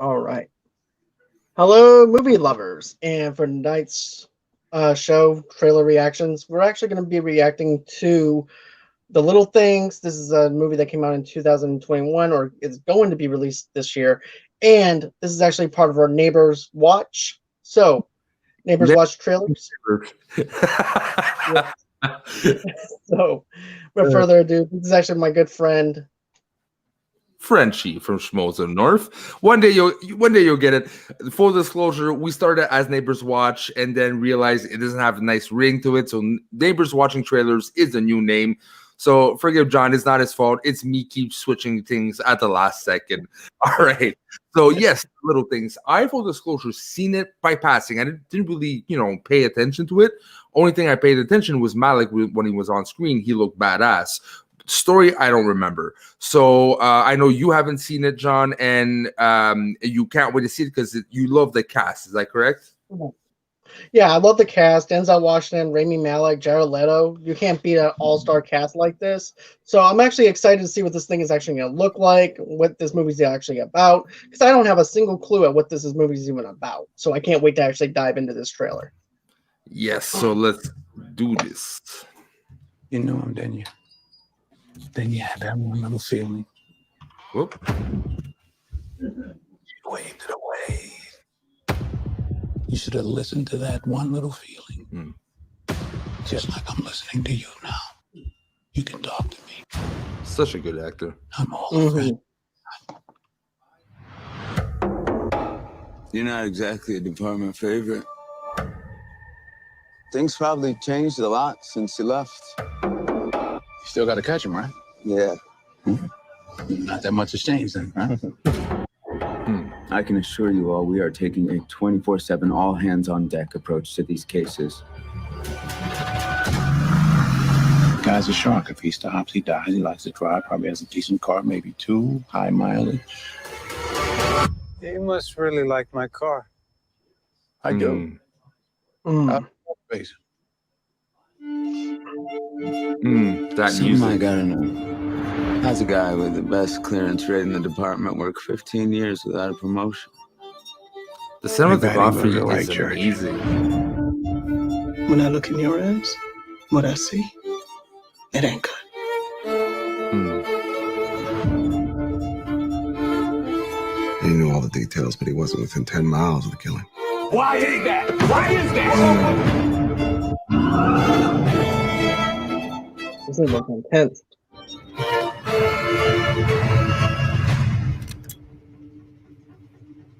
All right. Hello, movie lovers. And for tonight's show, trailer reactions, we're actually going to be reacting to The Little Things. This is a movie that came out in 2021 or is going to be released this year. And this is actually part of our Neighbors Watch. So, Neighbors Watch trailers. Yeah. So, without further ado, this is actually my good friend Frenchie from Schmoes of North. One day you'll get it. Full disclosure, we started as Neighbors Watch and then realized it doesn't have a nice ring to it. So Neighbors Watching Trailers is the new name. So forgive John, it's not his fault. It's me keep switching things at the last second. All right. So yes, Little Things. I full disclosure seen it by passing. I didn't really, pay attention to it. Only thing I paid attention was Malek when he was on screen. He looked badass. Story I don't remember, so I know you haven't seen it, John, and you can't wait to see it because you love the cast. Is that correct? Yeah, I love the cast. Denzel Washington, Rami, Malek, Jared Leto. You can't beat an all-star cast like this. So I'm actually excited to see what this thing is actually going to look like, what this movie's actually about, because I don't have a single clue at what this movie's even about. So I can't wait to actually dive into this trailer. Yes, so let's do this. You know him, didn't you? Then you had that one little feeling. Whoop. You waved it away. You should have listened to that one little feeling. Just like I'm listening to you now. You can talk to me. Such a good actor. I'm all of it. You're not exactly a department favorite. Things probably changed a lot since you left. You still got to catch him, right? Yeah. Not that much has changed then, right? I can assure you all we are taking a 24/7 all hands on deck approach to these cases. Guy's a shark. If he stops, he dies. He likes to drive. Probably has a decent car, maybe 2, high mileage. You must really like my car. I do. That Something music. I gotta know. How's a guy with the best clearance rate in the department work 15 years without a promotion? The cinematography the right is church. amazing. When I look in your eyes, what I see, it ain't good. He knew all the details, but he wasn't within 10 miles of the killing. Why is that? Why is that? This is looking intense.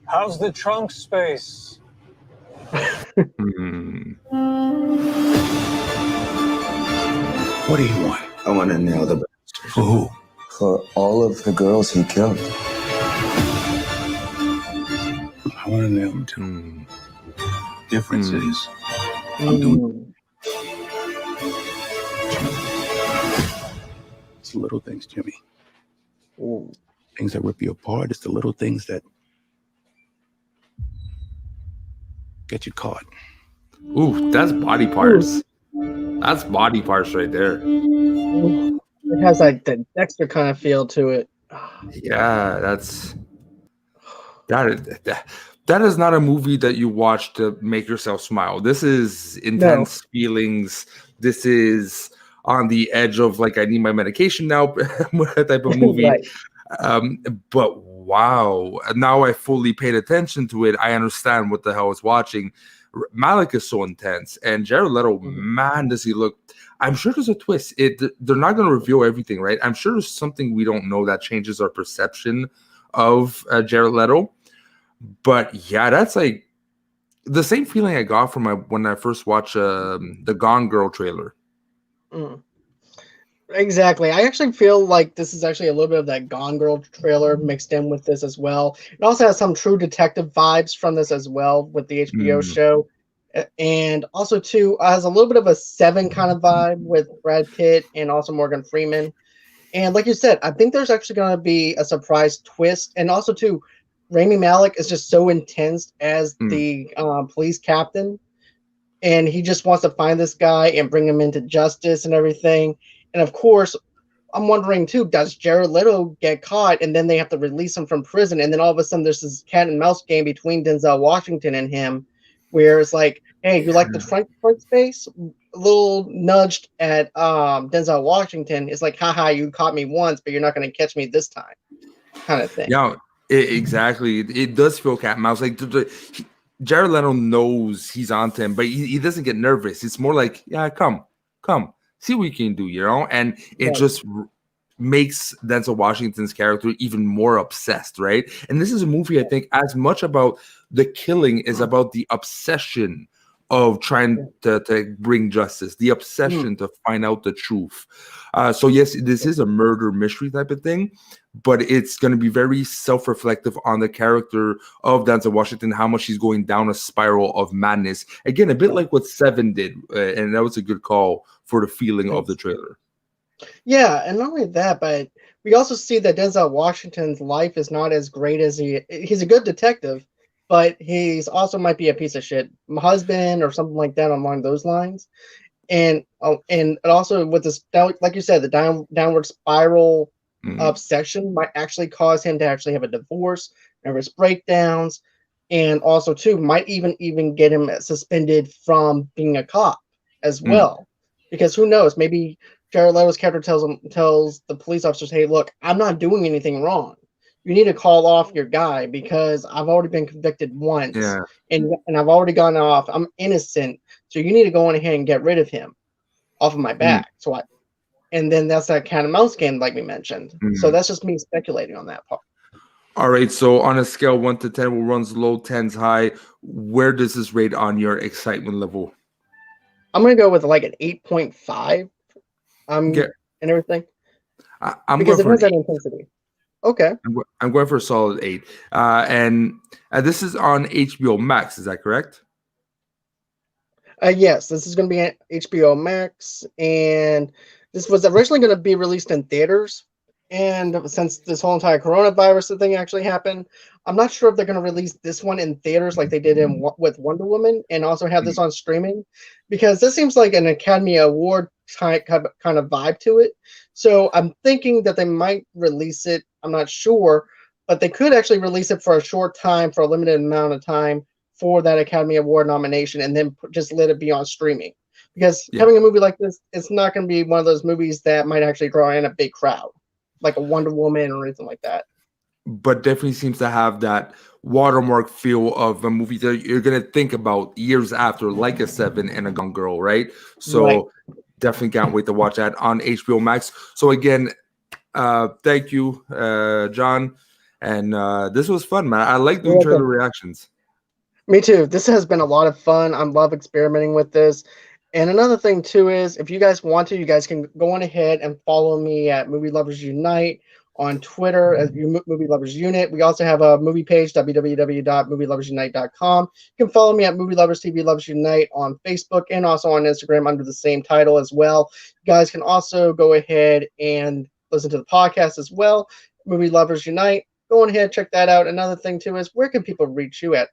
How's the trunk space? What do you want? I want to nail the bastard. For who? For all of the girls he killed. I want to nail him too. Difference is, I'm doing it's the little things, Jimmy. Things that rip you apart. It's the little things that get you caught. Ooh, that's body parts. That's body parts right there. It has like the Dexter kind of feel to it. Yeah, that is not a movie that you watch to make yourself smile. This is intense feelings. This is on the edge of like I need my medication now type of movie. Right. But wow, now I fully paid attention to it. I understand what the hell I was watching. Malek is so intense, and Jared Leto, man, does he look? I'm sure there's a twist. They're not going to reveal everything, right? I'm sure there's something we don't know that changes our perception of Jared Leto. But yeah, that's like the same feeling I got from when I first watched the Gone Girl trailer. Exactly. I actually feel like this is actually a little bit of that Gone Girl trailer mixed in with this as well. It also has some True Detective vibes from this as well with the HBO show. And also, too, has a little bit of a Seven kind of vibe with Brad Pitt and also Morgan Freeman. And like you said, I think there's actually going to be a surprise twist. And also, too, Rami Malek is just so intense as the police captain. And he just wants to find this guy and bring him into justice and everything. And of course, I'm wondering too, does Jared Leto get caught and then they have to release him from prison, and then all of a sudden there's this cat and mouse game between Denzel Washington and him, where it's like, hey, you like the front space? A little nudged at Denzel Washington. It's like, haha, you caught me once, but you're not going to catch me this time, kind of thing. Yeah, exactly. It does feel cat and mouse. Like Jared Leto knows he's on to him, but he doesn't get nervous. It's more like, yeah, come, see what we can do, you know? And it just makes Denzel Washington's character even more obsessed, right? And this is a movie, I think, as much about the killing is about the obsession of trying to bring justice, the obsession to find out the truth. So yes, this is a murder mystery type of thing, but it's going to be very self-reflective on the character of Denzel Washington, how much he's going down a spiral of madness. Again, a bit like what Seven did, and that was a good call for the feeling of the trailer. Yeah, and not only that, but we also see that Denzel Washington's life is not as great as he's a good detective, but he's also might be a piece of shit husband or something like that along those lines. And also with this, like you said, the downward spiral obsession might actually cause him to actually have a divorce, nervous breakdowns, and also too might even get him suspended from being a cop as well. Because who knows, maybe Jared Leto's character tells the police officers, hey, look, I'm not doing anything wrong. You need to call off your guy because I've already been convicted once, and I've already gone off. I'm innocent, so you need to go on ahead and get rid of him off of my back. And then that's that cat and mouse game, like we mentioned. So that's just me speculating on that part. All right, so on a scale 1 to 10, where runs low, 10's high, where does this rate on your excitement level? I'm gonna go with like an 8.5. And everything. Because it has that intensity. Okay. I'm going for a solid 8. And this is on HBOMAX, is that correct? Yes, this is going to be on HBOMAX, and this was originally going to be released in theaters. And since this whole entire coronavirus thing actually happened, I'm not sure if they're going to release this one in theaters like they did with Wonder Woman, and also have this on streaming, because this seems like an Academy Award type kind of vibe to it. So I'm thinking that they might release it. I'm not sure, but they could actually release it for a short time, for a limited amount of time, for that Academy Award nomination, and then just let it be on streaming. Because having a movie like this, it's not going to be one of those movies that might actually draw in a big crowd, like a Wonder Woman or anything like that. But definitely seems to have that watermark feel of a movie that you're going to think about years after, like a Seven and a Gone Girl, right? So definitely can't wait to watch that on HBO Max. So again, thank you, John. And this was fun, man. I like doing trailer reactions. Me too. This has been a lot of fun. I love experimenting with this. And another thing too is, if you guys want to, you guys can go on ahead and follow me at Movie Lovers Unite on Twitter as Movie Lovers Unit. We also have a movie page, www.movieloversunite.com. You can follow me at Movie Lovers TV Lovers Unite on Facebook and also on Instagram under the same title as well. You guys can also go ahead and listen to the podcast as well, Movie Lovers Unite. Go on ahead, check that out. Another thing too is, where can people reach you at?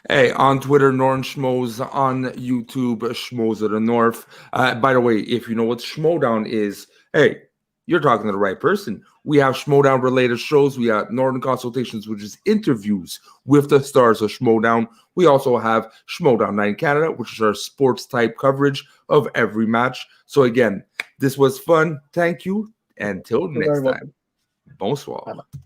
Hey, on Twitter, Norn Schmoes. On YouTube, Schmoes of the North. By the way, if you know what Schmodown is, hey, you're talking to the right person. We have Schmodown related shows. We have Northern Consultations, which is interviews with the stars of Schmodown. We also have Schmodown Night in Canada, which is our sports type coverage of every match. So again, this was fun. Thank you. Until next time. Bonsoir. Bye-bye.